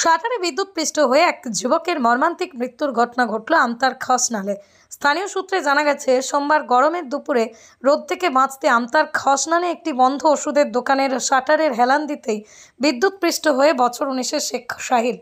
শাটারে বিদ্যুৎপৃষ্ট হয়ে এক যুবকের মর্মান্তিক মৃত্যুর ঘটনা ঘটল আমতার খসনালে। স্থানীয় সূত্রে জানা গেছে, সোমবার গরমের দুপুরে রোদ থেকে বাঁচতে আমতার খসনালে একটি বন্ধ ওষুধের দোকানের শাটারের হেলান দিতেই বিদ্যুৎপৃষ্ট হয়ে বছর 19-এর শেখ সাহিল।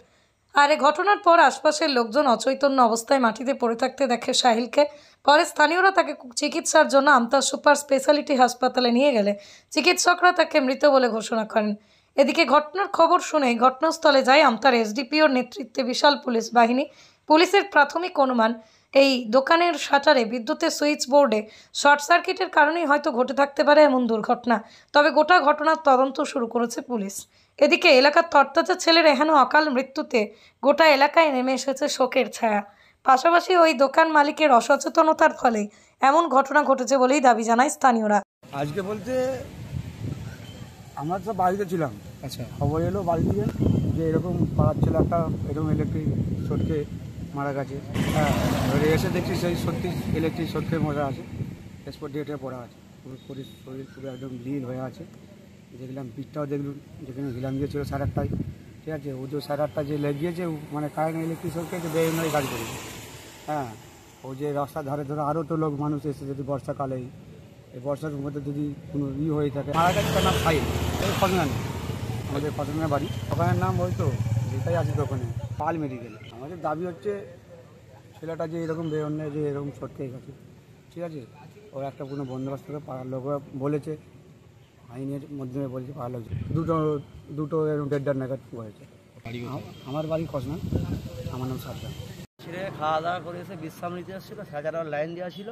আর এ ঘটনার পর আশপাশের লোকজন অচৈতন্য অবস্থায় মাটিতে পড়ে থাকতে দেখে সাহিলকে। পরে স্থানীয়রা তাকে চিকিৎসার জন্য আমতা সুপার স্পেশালিটি হাসপাতালে নিয়ে গেলে চিকিৎসকরা তাকে মৃত বলে ঘোষণা করেন। এদিকে ঘটনার খবর শুনে ঘটনাস্থলে যায় আমতার এসডিপিওর নেতৃত্বে বিশাল পুলিশ বাহিনী। পুলিশের প্রাথমিক অনুমান, এই দোকানের শাটারে বিদ্যুতের সুইচ বোর্ডে শর্ট সার্কিটের কারণেই হয়তো ঘটে থাকতে পারে এমন দুর্ঘটনা। তবে গোটা ঘটনার তদন্ত শুরু করেছে পুলিশ। এদিকে এলাকার তরতাজা ছেলের এহেন অকাল মৃত্যুতে গোটা এলাকায় নেমে এসেছে শোকের ছায়া। পাশাপাশি ওই দোকান মালিকের অসচেতনতার ফলেই এমন ঘটনা ঘটেছে বলেই দাবি জানায় স্থানীয়রা। আজকে বলতে আমরা তো বাড়িতে ছিলাম, আচ্ছা খবর এলো বাড়ি দিয়ে যে এরকম পাড়ার ছেলে একটা এরকম ইলেকট্রিক শর্টকে মারা গেছে। হ্যাঁ, এবারে এসে দেখছি সেই সত্যি ইলেকট্রিক শর্টকে মারা আছে, স্পট ডেটে পড়া আছে, পুরো শরীর পুরো একদম নীল হয়ে আছে। দেখলাম পিঠটাও দেখলাম, যেখানে হিলাম গিয়েছিল 8:30, ঠিক আছে, ও যে 8:30 যে লেগিয়েছে মানে কারেন্ট ইলেকট্রিক শর্টকে যে বেরোনোই গাড়ি করেছে। হ্যাঁ, ও যে রাস্তার ধারে ধরে আরও তো লোক মানুষ এসে যদি বর্ষাকালেই এই বর্ষার মধ্যে যদি কোনো হয়ে থাকে। মারা গেছে তার নাম সাইল, এই ফসনানি, আমাদের ফসনানের বাড়ি। দোকানের নাম ওই তো যেটাই আছে দোকানে পাল মেডিকেল। আমাদের দাবি হচ্ছে ছেলেটা যে এরকম বেরোনে যে এরকম সটকে গেছে, ঠিক আছে, ওর একটা কোনো বন্দোবস্ত করে পাড়ার লোকরা বলেছে, আইনের মাধ্যমে বলেছে পাড়ার লোক দুটো এরকম 1:30 নাগাদ হয়েছে। আমার বাড়ি খসনান, আমার নাম সাজ্জাদ। ছেলে খাওয়া দাওয়া করে এসে বিশ্রাম নিতে এসেছিলো, শাটারের লাইন দেওয়া ছিল,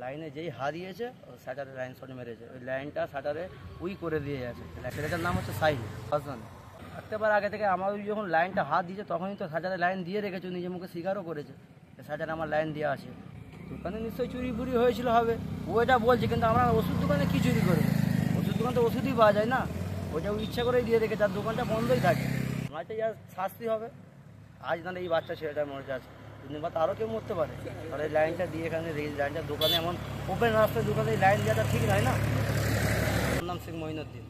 লাইনে যেই হারিয়েছে শাটারের লাইন শর্ট মেরেছে, ওই লাইনটা শাটারে উই করে দিয়ে গেছে। ছেলেটার নাম হচ্ছে সাইল হাসান। থাকতেবার আগে থেকে আমার ওই যখন লাইনটা হাত দিয়েছে তখনই তো শাটারে লাইন দিয়ে রেখেছে, নিজের মুখে স্বীকারও করেছে শাটারে আমার লাইন দেওয়া আছে। দোকানে নিশ্চয়ই চুরি ফুরি হয়েছিল হবে, ও এটা বলছে, কিন্তু আমরা ওষুধ দোকানে কী চুরি করবে? ওষুধ দোকান তো ওষুধই পাওয়া যায় না, ওইটা ইচ্ছা করেই দিয়ে রেখেছে, আর দোকানটা বন্ধই থাকে। আমার তো ইয়ার শাস্তি হবে। আজ না এই বাচ্চা ছেলেটা মরে যাচ্ছে, দুদিন বাদ আরও কেউ মরতে পারে। আর এই লাইনটা দিয়ে এখানে লাইনটা দোকানে এমন ওপেন রাস্তায় দোকানে লাইন দেওয়াটা ঠিক নয় না। আমার নাম শেখ মঈনুদ্দিন।